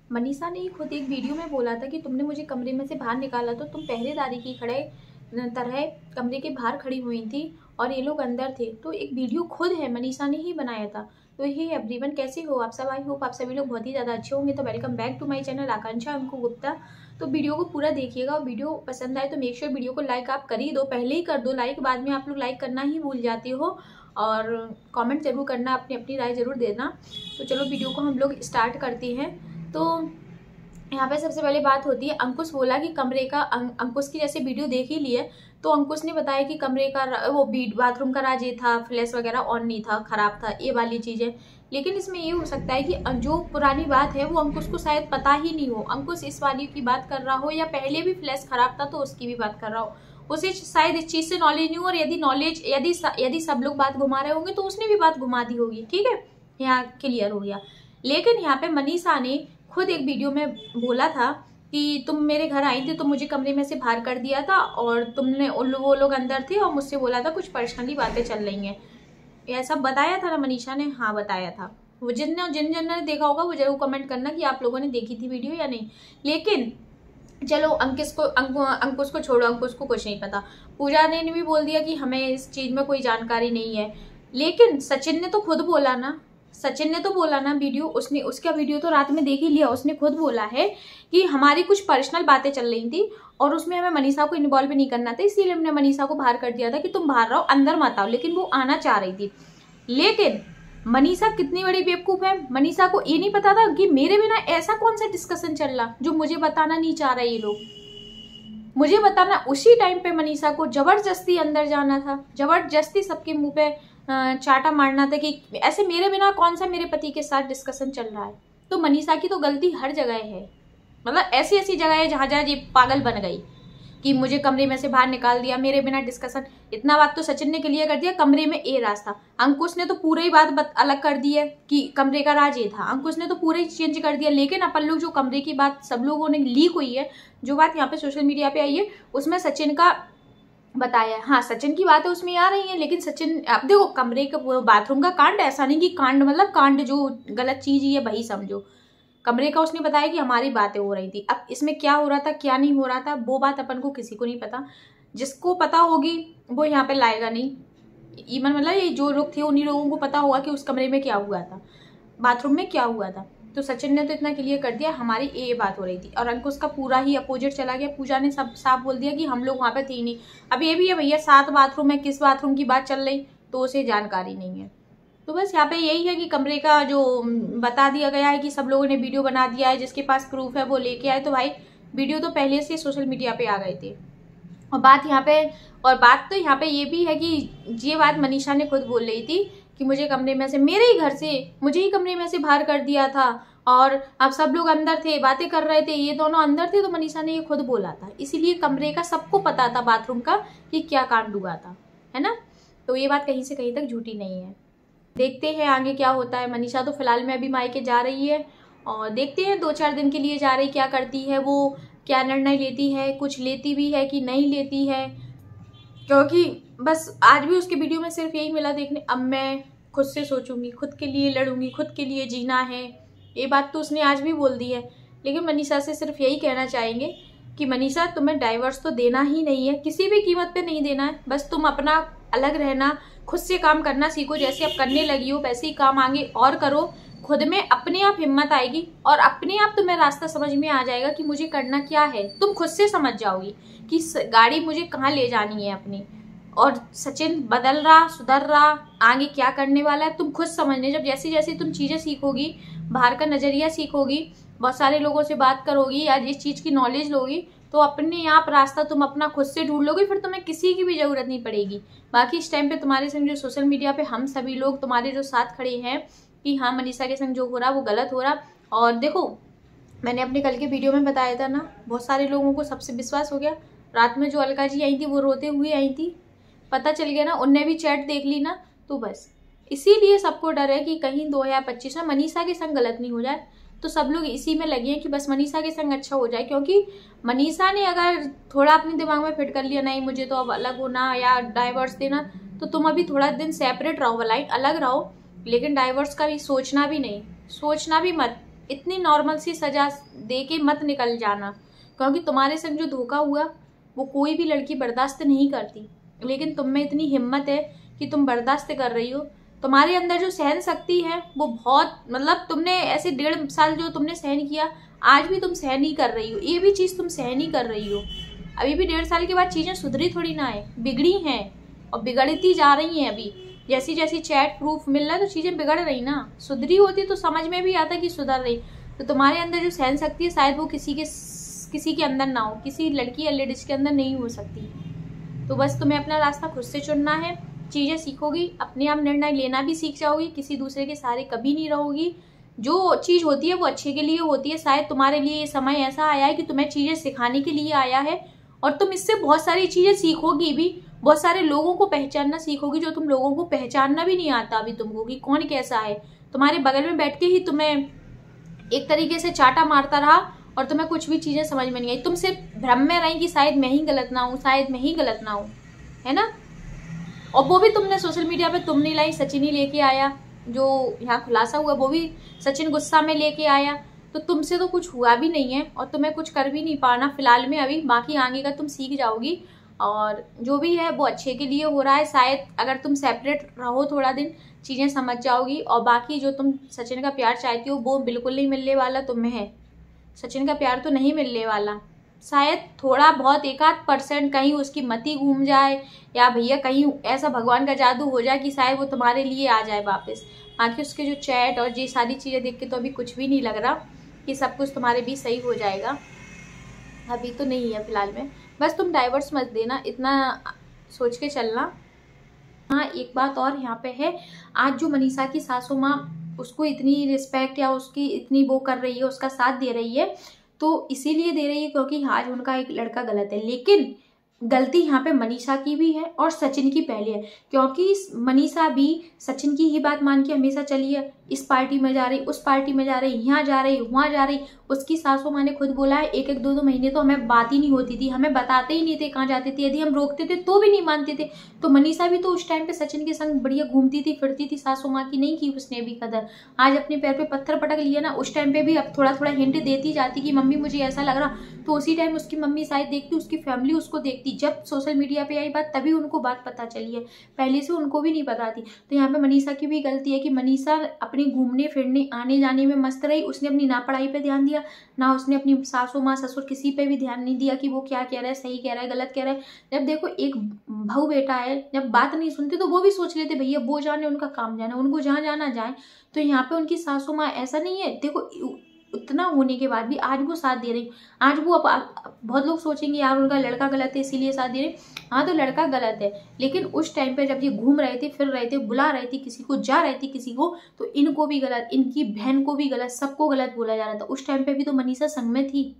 मनीषा ने खुद एक वीडियो में बोला था कि तुमने मुझे कमरे में से बाहर निकाला तो तुम पहरेदारी की खड़े तरह कमरे के बाहर खड़ी हुई थी और ये लोग अंदर थे। तो एक वीडियो खुद है मनीषा ने ही बनाया था। तो हे एवरीवन, कैसे हो आप सब? आई होप आप सभी लोग बहुत ही ज़्यादा अच्छे होंगे। तो welcome back to my channel Akanksha Anku Gupta. तो वीडियो को पूरा देखिएगा और वीडियो पसंद आए तो मेक श्योर वीडियो को लाइक आप कर ही दो, पहले ही कर दो लाइक, बाद में आप लोग लाइक करना ही भूल जाते हो और कमेंट जरूर करना, अपनी अपनी राय जरूर देना। तो चलो वीडियो को हम लोग स्टार्ट करते हैं। तो यहाँ पे सबसे पहले बात होती है, अंकुश बोला कि कमरे का अंकुश की जैसे वीडियो देख ही लिए तो अंकुश ने बताया कि कमरे का वो बाथरूम का राज ये था, फ्लैश वगैरह ऑन नहीं था, खराब था, ये वाली चीज़ें। लेकिन इसमें ये हो सकता है कि जो पुरानी बात है वो अंकुश को शायद पता ही नहीं हो, अंकुश इस वाली की बात कर रहा हो या पहले भी फ्लैश खराब था तो उसकी भी बात कर रहा हो, उसे शायद इस चीज़ से नॉलेज नहीं हो। और यदि सब लोग बात घुमा रहे होंगे तो उसने भी बात घुमा दी होगी। ठीक है, यहाँ क्लियर हो गया। लेकिन यहाँ पे मनीषा ने खुद एक वीडियो में बोला था कि तुम मेरे घर आई थी तो मुझे कमरे में से बाहर कर दिया था और तुमने वो लोग अंदर थे और मुझसे बोला था कुछ पर्सनली बातें चल रही हैं। यह सब बताया था ना मनीषा ने? हाँ बताया था। वो जिन जन ने देखा होगा वो जरूर कमेंट करना कि आप लोगों ने देखी थी वीडियो या नहीं। लेकिन चलो अंकुश को छोड़ो, अंकुश को कुछ नहीं पता। पूजा ने भी बोल दिया कि हमें इस चीज़ में कोई जानकारी नहीं है। लेकिन सचिन ने तो खुद बोला ना, वीडियो उसका वीडियो तो रात में देख ही लिया। उसने खुद बोला है कि हमारी कुछ पर्सनल बातें चल रही थी और उसमें हमें मनीषा को इन्वॉल्व नहीं करना था, इसीलिए हमने मनीषा को बाहर कर दिया था कि तुम बाहर रहो, अंदर मत आओ। लेकिन वो आना चाह रही थी। लेकिन मनीषा कितनी बड़ी बेवकूफ है, मनीषा को ये नहीं पता था कि मेरे बिना ऐसा कौन सा डिस्कशन चल रहा जो मुझे बताना नहीं चाह रहा ये लोग। मुझे बताना उसी टाइम पे मनीषा को जबरदस्ती अंदर जाना था, जबरदस्ती सबके मुंह पे चाटा मारना था कि ऐसे मेरे बिना कौन सा मेरे पति के साथ डिस्कशन चल रहा है। तो मनीषा की तो गलती हर जगह है, मतलब ऐसी ऐसी जगह है जहाँ जहाँ ये पागल बन गई कि मुझे कमरे में से बाहर निकाल दिया, मेरे बिना डिस्कशन। इतना बात तो सचिन ने क्लियर कर दिया, कमरे में ए राज था। अंकुश ने तो पूरी ही बात अलग कर दी है कि कमरे का राज ये था, अंकुश ने तो पूरा ही चेंज कर दिया। लेकिन अपन लोग जो कमरे की बात सब लोगों ने लीक हुई है, जो बात यहाँ पे सोशल मीडिया पे आई है, उसमें सचिन का बताया है। हाँ सचिन की बातें उसमें आ रही है, लेकिन सचिन अब देखो कमरे का बाथरूम का कांड ऐसा नहीं कि कांड मतलब कांड जो गलत चीज ही है वही समझो। कमरे का उसने बताया कि हमारी बातें हो रही थी। अब इसमें क्या हो रहा था क्या नहीं हो रहा था वो बात अपन को किसी को नहीं पता। जिसको पता होगी वो यहाँ पे लाएगा नहीं। इवन मतलब ये जो लोग थे उन्हीं लोगों को पता होगा कि उस कमरे में क्या हुआ था, बाथरूम में क्या हुआ था। तो सचिन ने तो इतना क्लियर कर दिया हमारी ये बात हो रही थी और अंकुश का पूरा ही अपोजिट चला गया। पूजा ने सब साफ बोल दिया कि हम लोग वहाँ पे थे ही नहीं। अब ये भी है भैया 7 बाथरूम है, किस बाथरूम की बात चल रही तो उसे जानकारी नहीं है। तो बस यहाँ पे यही है कि कमरे का जो बता दिया गया है कि सब लोगों ने वीडियो बना दिया है, जिसके पास प्रूफ है वो लेके आए। तो भाई वीडियो तो पहले से सोशल मीडिया पे आ गए थे। और बात तो यहाँ पे ये भी है कि ये बात मनीषा ने खुद बोल रही थी कि मुझे कमरे में से, मेरे ही घर से मुझे ही कमरे में से बाहर कर दिया था और अब सब लोग अंदर थे, बातें कर रहे थे, ये दोनों अंदर थे। तो मनीषा ने ये खुद बोला था, इसीलिए कमरे का सबको पता था, बाथरूम का कि क्या कांड हुआ था, है ना। तो ये बात कहीं से कहीं तक झूठी नहीं है। देखते हैं आगे क्या होता है। मनीषा तो फिलहाल में अभी मायके जा रही है और देखते हैं 2-4 दिन के लिए जा रही, क्या करती है वो, क्या निर्णय लेती है, कुछ लेती भी है कि नहीं लेती है। क्योंकि बस आज भी उसके वीडियो में सिर्फ यही मिला देखने, अब मैं खुद से सोचूंगी, खुद के लिए लड़ूंगी, खुद के लिए जीना है। ये बात तो उसने आज भी बोल दी है। लेकिन मनीषा से सिर्फ यही कहना चाहेंगे कि मनीषा तुम्हें डाइवर्स तो देना ही नहीं है, किसी भी कीमत पे नहीं देना है। बस तुम अपना अलग रहना, खुद से काम करना सीखो, जैसे अब करने लगी हो वैसे ही काम आगे और करो। खुद में अपने आप हिम्मत आएगी और अपने आप तुम्हें रास्ता समझ में आ जाएगा कि मुझे करना क्या है। तुम खुद से समझ जाओगी कि गाड़ी मुझे कहाँ ले जानी है अपनी। और सचिन बदल रहा, सुधर रहा, आगे क्या करने वाला है तुम खुद समझने। जब जैसे जैसे तुम चीज़ें सीखोगी, बाहर का नज़रिया सीखोगी, बहुत सारे लोगों से बात करोगी या इस चीज़ की नॉलेज लोगी, तो अपने आप रास्ता तुम अपना खुद से ढूंढ लोगे, फिर तुम्हें किसी की भी ज़रूरत नहीं पड़ेगी। बाकी इस टाइम पे तुम्हारे संग जो सोशल मीडिया पे हम सभी लोग तुम्हारे जो साथ खड़े हैं कि हाँ मनीषा के संग जो हो रहा वो गलत हो रहा। और देखो मैंने अपने कल के वीडियो में बताया था ना, बहुत सारे लोगों को सबसे विश्वास हो गया। रात में जो अलका जी आई थी वो रोते हुए आई थी, पता चल गया ना, उनने भी चैट देख ली ना। तो बस इसीलिए सबको डर है कि कहीं 2025 में मनीषा के संग गलत नहीं हो जाए। तो सब लोग इसी में लगे हैं कि बस मनीषा के संग अच्छा हो जाए। क्योंकि मनीषा ने अगर थोड़ा अपने दिमाग में फिट कर लिया, नहीं मुझे तो अब अलग होना या डाइवर्स देना, तो तुम अभी थोड़ा दिन सेपरेट रहो, भलाई अलग रहो, लेकिन डाइवर्स का भी सोचना भी नहीं, सोचना भी मत। इतनी नॉर्मल सी सजा दे के मत निकल जाना, क्योंकि तुम्हारे संग जो धोखा हुआ वो कोई भी लड़की बर्दाश्त नहीं करती, लेकिन तुम में इतनी हिम्मत है कि तुम बर्दाश्त कर रही हो। तुम्हारे अंदर जो सहन शक्ति है वो बहुत, मतलब तुमने ऐसे 1.5 साल जो तुमने सहन किया, आज भी तुम सहन ही कर रही हो, ये भी चीज़ तुम सहन ही कर रही हो। अभी भी 1.5 साल के बाद चीज़ें सुधरी थोड़ी ना है, बिगड़ी हैं और बिगड़ती जा रही हैं। अभी जैसी जैसी चैट प्रूफ मिल रहा है तो चीज़ें बिगड़ रही ना, सुधरी होती तो समझ में भी आता कि सुधर रही। तो तुम्हारे अंदर जो सहन शक्ति है शायद वो किसी के अंदर ना हो, किसी लड़की या लेडीज के अंदर नहीं हो सकती। तो बस तुम्हें अपना रास्ता खुद से चुनना है, चीज़ें सीखोगी, अपने आप निर्णय लेना भी सीख जाओगी, किसी दूसरे के सहारे कभी नहीं रहोगी। जो चीज़ होती है वो अच्छे के लिए होती है। शायद तुम्हारे लिए ये समय ऐसा आया है कि तुम्हें चीज़ें सिखाने के लिए आया है, और तुम इससे बहुत सारी चीज़ें सीखोगी भी, बहुत सारे लोगों को पहचानना सीखोगी जो तुम लोगों को पहचानना भी नहीं आता अभी तुमको कि कौन कैसा है। तुम्हारे बगल में बैठ के ही तुम्हें एक तरीके से चाटा मारता रहा और तुम्हें कुछ भी चीज़ें समझ में नहीं आई। तुम सिर्फ भ्रम में रही कि शायद मैं ही गलत ना हूँ, शायद मैं ही गलत ना हूँ, है ना। और वो भी तुमने सोशल मीडिया पे तुम नहीं लाई, सचिन ही लेके आया। जो यहाँ खुलासा हुआ वो भी सचिन गुस्सा में लेके आया। तो तुमसे तो कुछ हुआ भी नहीं है और तुम्हें कुछ कर भी नहीं पाना फिलहाल में अभी, बाकी आगे का तुम सीख जाओगी। और जो भी है वो अच्छे के लिए हो रहा है। शायद अगर तुम सेपरेट रहो थोड़ा दिन, चीज़ें समझ जाओगी। और बाकी जो तुम सचिन का प्यार चाहती हो वो बिल्कुल नहीं मिलने वाला तुम्हें है। सचिन का प्यार तो नहीं मिलने वाला। शायद थोड़ा बहुत 1-8% कहीं उसकी मति घूम जाए, या भैया कहीं ऐसा भगवान का जादू हो जाए कि शायद वो तुम्हारे लिए आ जाए वापस। बाकी उसके जो चैट और ये सारी चीज़ें देख के तो अभी कुछ भी नहीं लग रहा कि सब कुछ तुम्हारे भी सही हो जाएगा। अभी तो नहीं है फिलहाल में। बस तुम डाइवर्स मत देना, इतना सोच के चलना। हाँ, एक बात और यहाँ पे है, आज जो मनीषा की सासू माँ उसको इतनी रिस्पेक्ट या उसकी इतनी वो कर रही है, उसका साथ दे रही है, तो इसीलिए दे रही है क्योंकि आज उनका एक लड़का गलत है। लेकिन गलती यहाँ पे मनीषा की भी है और सचिन की पहले है, क्योंकि मनीषा भी सचिन की ही बात मान के हमेशा चली है। इस पार्टी में जा रही, उस पार्टी में जा रही, यहाँ जा रही, वहाँ जा रही। उसकी सासू माँ ने खुद बोला है 1-2 महीने तो हमें बात ही नहीं होती थी, हमें बताते ही नहीं थे कहाँ जाते थे, यदि हम रोकते थे तो भी नहीं मानते थे। तो मनीषा भी तो उस टाइम पे सचिन के संग बढ़िया घूमती थी फिरती थी, सासू माँ की नहीं की उसने भी कदर। आज अपने पैर पे पत्थर पटक लिया ना, उस टाइम पे भी अब थोड़ा थोड़ा हिंट देती जाती कि मम्मी मुझे ऐसा लग रहा, तो उसी टाइम उसकी मम्मी शायद देखती, उसकी फैमिली उसको देखती। जब सोशल मीडिया पे आई बात तभी उनको बात पता चली है, पहले से उनको भी नहीं पता थी। तो यहाँ पे मनीषा की भी गलती है कि मनीषा अपनी घूमने फिरने आने जाने में मस्त रही। उसने अपनी ना पढ़ाई पे ध्यान दिया, ना उसने अपनी सासू माँ ससुर किसी पे भी ध्यान नहीं दिया कि वो क्या कह रहा है, सही कह रहा है, गलत कह रहा है। जब देखो एक भाऊ बेटा है, जब बात नहीं सुनते तो वो भी सोच लेते भैया वो जाने, उनका काम जाना, उनको जहाँ जाना जाए। तो यहाँ पे उनकी सासू माँ ऐसा नहीं है, देखो उतना होने के बाद भी आज वो साथ दे रही। आज वो बहुत लोग सोचेंगे यार उनका लड़का गलत है इसीलिए साथ दे रहे। हाँ, तो लड़का गलत है, लेकिन उस टाइम पे जब ये घूम रहे थे, फिर रहे थे, बुला रहे थे किसी को, जा रहे थे किसी को, तो इनको भी गलत, इनकी बहन को भी गलत, सबको गलत बोला जा रहा था। उस टाइम पे भी तो मनीषा संग में थी,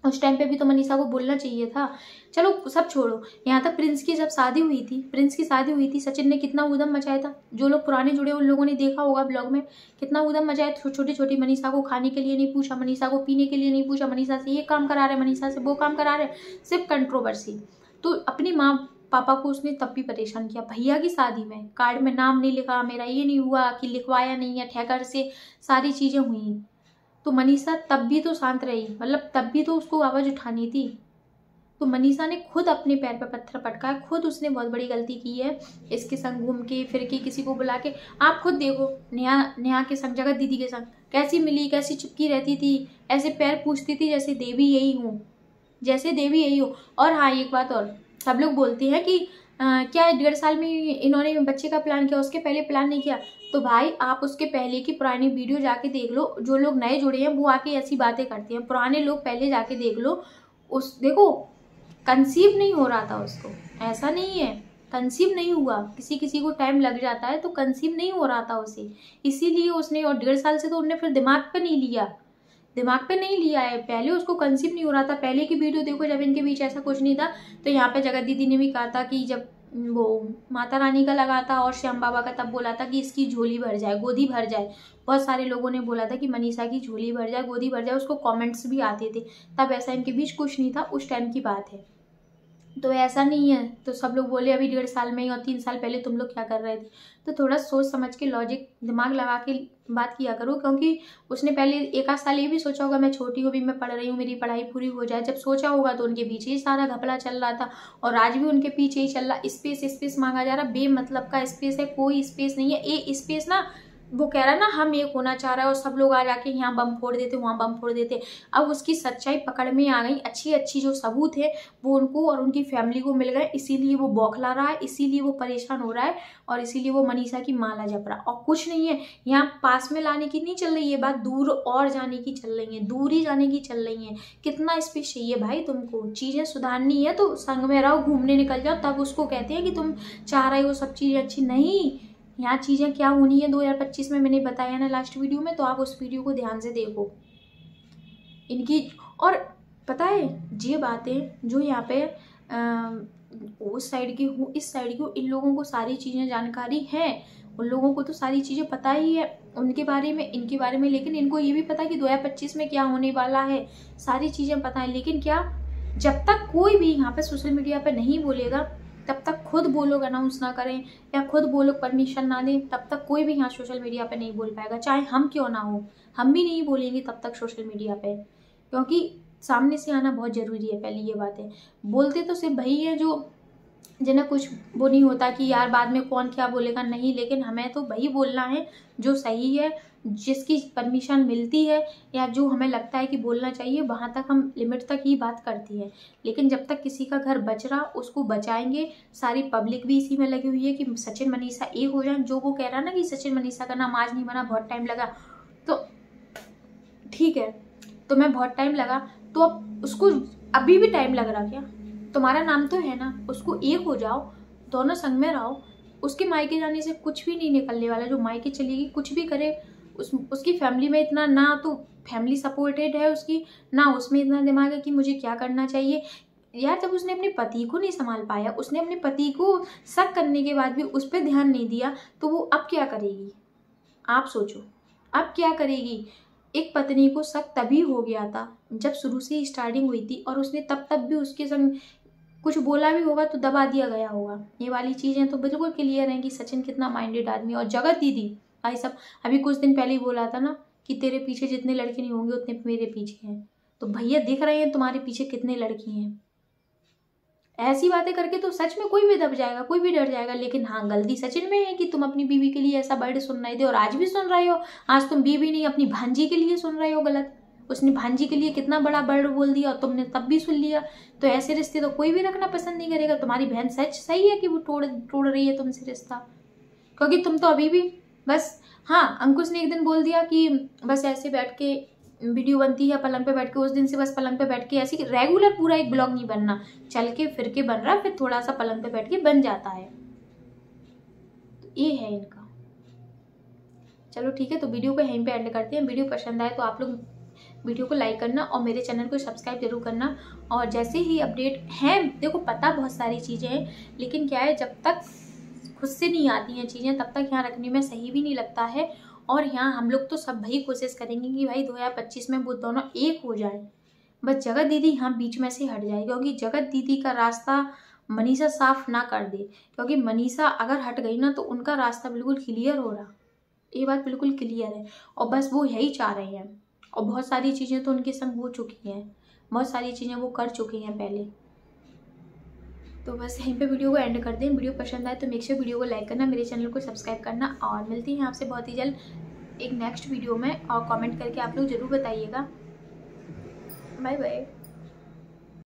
उस टाइम पे भी तो मनीषा को बोलना चाहिए था। चलो सब छोड़ो, यहाँ तक प्रिंस की जब शादी हुई थी, प्रिंस की शादी हुई थी, सचिन ने कितना उधम मचाया था। जो लोग पुराने जुड़े उन लोगों ने देखा होगा ब्लॉग में, कितना उधम मचाया। छोटी छोटी मनीषा को खाने के लिए नहीं पूछा, मनीषा को पीने के लिए नहीं पूछा, मनीषा से ये काम करा रहे, मनीषा से वो काम करा रहे, सिर्फ कंट्रोवर्सी। तो अपनी माँ पापा को उसने तब भी परेशान किया। भैया की शादी में कार्ड में नाम नहीं लिखा, मेरा ये नहीं हुआ कि लिखवाया नहीं है, ठेकर से सारी चीज़ें हुई। तो मनीषा तब भी तो शांत रही, मतलब तब भी तो उसको आवाज़ उठानी थी। तो मनीषा ने खुद अपने पैर पे पत्थर पटका है, खुद उसने बहुत बड़ी गलती की है। इसके संग घूम के फिर के किसी को बुला के, आप खुद देखो नेहा के संग, जगत दीदी के संग कैसी मिली, कैसी चिपकी रहती थी, ऐसे पैर पूछती थी जैसे देवी यही हूँ, जैसे देवी यही हो। और हाँ, एक बात और, सब लोग बोलते हैं कि क्या 1.5 साल में इन्होंने बच्चे का प्लान किया, उसके पहले प्लान नहीं किया। तो भाई आप उसके पहले की पुरानी वीडियो जाके देख लो। जो लोग नए जुड़े हैं वो आके ऐसी बातें करते हैं, पुराने लोग पहले जाके देख लो। देखो कंसीव नहीं हो रहा था उसको, ऐसा नहीं है कंसीव नहीं हुआ, किसी को टाइम लग जाता है, तो कंसीव नहीं हो रहा था उसे, इसीलिए उसने, और 1.5 साल से तो उन्होंने फिर दिमाग पे नहीं लिया है। पहले उसको कंसीव नहीं हो रहा था। पहले की वीडियो देखो जब इनके बीच ऐसा कुछ नहीं था। तो यहाँ पे जगत दीदी ने भी कहा था कि जब वो माता रानी का लगा था और श्याम बाबा का, तब बोला था कि इसकी झोली भर जाए, गोदी भर जाए। बहुत सारे लोगों ने बोला था कि मनीषा की झोली भर जाए, गोदी भर जाए, उसको कमेंट्स भी आते थे। तब ऐसा इनके बीच कुछ नहीं था, उस टाइम की बात है। तो ऐसा नहीं है। तो सब लोग बोले अभी 1.5 साल में ही और 3 साल पहले तुम लोग क्या कर रहे थे। तो थोड़ा सोच समझ के लॉजिक दिमाग लगा के बात किया करो, क्योंकि उसने पहले 1 आध साल ये भी सोचा होगा मैं छोटी हूँ, अभी मैं पढ़ रही हूँ, मेरी पढ़ाई पूरी हो जाए। जब सोचा होगा तो उनके पीछे ही सारा घपला चल रहा था और आज भी उनके पीछे ही चल रहा। स्पेस स्पेस मांगा जा रहा, बेमतलब का स्पेस है, कोई स्पेस नहीं है। ये स्पेस ना वो कह रहा है ना हम एक होना चाह रहा है और सब लोग आ जाके यहाँ बम फोड़ देते वहाँ बम फोड़ देते। अब उसकी सच्चाई पकड़ में आ गई, अच्छी अच्छी जो सबूत है वो उनको और उनकी फैमिली को मिल गए, इसीलिए वो बौखला रहा है, इसीलिए वो परेशान हो रहा है और इसीलिए वो मनीषा की माला जप रहा, और कुछ नहीं है। यहाँ पास में लाने की नहीं चल रही है बात, दूर और जाने की चल रही है, दूर ही जाने की चल रही है। कितना स्पेस चाहिए भाई तुमको, चीज़ें सुधारनी है तो संग में रहो, घूमने निकल जाओ, तब उसको कहते हैं कि तुम चाह रहे हो सब चीज़ें अच्छी। नहीं, यहाँ चीज़ें क्या होनी है 2025 में मैंने बताया ना लास्ट वीडियो में, तो आप उस वीडियो को ध्यान से देखो इनकी। और पता है ये बातें जो यहाँ पे उस साइड की हूँ इस साइड की हूँ, इन लोगों को सारी चीज़ें जानकारी है, उन लोगों को तो सारी चीज़ें पता ही है उनके बारे में, इनके बारे में। लेकिन इनको ये भी पता कि 2025 में क्या होने वाला है, सारी चीज़ें पता है। लेकिन क्या, जब तक कोई भी यहाँ पे सोशल मीडिया पे नहीं बोलेगा तब तक खुद वो लोग अनाउंस ना करें या खुद वो लोग परमिशन ना दें, तब तक कोई भी यहाँ सोशल मीडिया पे नहीं बोल पाएगा। चाहे हम क्यों ना हो, हम भी नहीं बोलेंगे तब तक सोशल मीडिया पे, क्योंकि सामने से आना बहुत ज़रूरी है। पहली ये बात है, बोलते तो सिर्फ वही है जो जिन्हें कुछ वो नहीं होता कि यार बाद में कौन क्या बोलेगा, नहीं। लेकिन हमें तो वही बोलना है जो सही है, जिसकी परमिशन मिलती है या जो हमें लगता है कि बोलना चाहिए, वहाँ तक हम लिमिट तक ही बात करती है। लेकिन जब तक किसी का घर बच रहा उसको बचाएंगे। सारी पब्लिक भी इसी में लगी हुई है कि सचिन मनीषा एक हो जाए। जो वो कह रहा ना कि सचिन मनीषा का नाम आज नहीं बना, बहुत टाइम लगा, तो ठीक है, तो मैं बहुत टाइम लगा, तो अब उसको अभी भी टाइम लग रहा क्या? तुम्हारा नाम तो है ना, उसको एक हो जाओ, दोनों संग में रहो। उसके मायके जाने से कुछ भी नहीं निकलने वाला। जो मायके चलेगी कुछ भी करे, उसकी फैमिली में इतना ना तो फैमिली सपोर्टेड है उसकी, ना उसमें इतना दिमाग है कि मुझे क्या करना चाहिए। यार जब उसने अपने पति को नहीं संभाल पाया, उसने अपने पति को शक करने के बाद भी उस पर ध्यान नहीं दिया, तो वो अब क्या करेगी? आप सोचो, अब क्या करेगी? एक पत्नी को शक तभी हो गया था जब शुरू से ही स्टार्टिंग हुई थी, और उसने तब भी उसके संग कुछ बोला भी होगा तो दबा दिया गया होगा। ये वाली चीज़ें तो बिल्कुल क्लियर हैं कि सचिन कितना माइंडेड आदमी है। और जगत दीदी भाई सब अभी कुछ दिन पहले ही बोला था ना कि तेरे पीछे जितने लड़के नहीं होंगे उतने मेरे पीछे हैं। तो भैया दिख रहे हैं तुम्हारे पीछे कितने लड़की हैं। ऐसी बातें करके तो सच में कोई भी दब जाएगा, कोई भी डर जाएगा। लेकिन हाँ, गलती सचिन में है कि तुम अपनी बीवी के लिए ऐसा वर्ड सुन रहे थे और आज भी सुन रहे हो। आज तुम बीवी नहीं अपनी भांजी के लिए सुन रहे हो गलत। उसने भांजी के लिए कितना बड़ा वर्ड बोल दिया और तुमने तब भी सुन लिया। तो ऐसे रिश्ते तो कोई भी रखना पसंद नहीं करेगा। तुम्हारी बहन सच सही है कि वो तोड़ रही है तुमसे रिश्ता, क्योंकि तुम तो अभी भी बस, हाँ अंकुश ने एक दिन बोल दिया कि बस ऐसे बैठ के वीडियो बनती है पलंग पे बैठ के, उस दिन से बस पलंग पे बैठ के ऐसे रेगुलर पूरा एक ब्लॉग नहीं बनना, चल के फिर के बन रहा, फिर थोड़ा सा पलंग पे बैठ के बन जाता है। तो ये है इनका। चलो ठीक है, तो वीडियो को यहीं पे एंड करते हैं। वीडियो पसंद आए तो आप लोग वीडियो को लाइक करना और मेरे चैनल को सब्सक्राइब जरूर करना। और जैसे ही अपडेट हैं, देखो पता बहुत सारी चीज़ें हैं, लेकिन क्या है जब तक खुद से नहीं आती हैं चीज़ें तब तक यहाँ रखने में सही भी नहीं लगता है। और यहाँ हम लोग तो सब भाई कोशिश करेंगे कि भाई 2025 में वो दोनों एक हो जाए। बस जगत दीदी यहाँ बीच में से हट जाए, क्योंकि जगत दीदी का रास्ता मनीषा साफ ना कर दे। क्योंकि मनीषा अगर हट गई ना तो उनका रास्ता बिल्कुल क्लियर हो रहा, ये बात बिल्कुल क्लियर है। और बस वो यही चाह रहे हैं। और बहुत सारी चीज़ें तो उनके संग हो चुकी हैं, बहुत सारी चीज़ें वो कर चुकी हैं पहले। तो बस यहीं पे वीडियो को एंड कर दें। वीडियो पसंद आए तो मेक श्योर वीडियो को लाइक करना, मेरे चैनल को सब्सक्राइब करना। और मिलती हैं आपसे बहुत ही जल्द एक नेक्स्ट वीडियो में। और कमेंट करके आप लोग ज़रूर बताइएगा। Bye bye.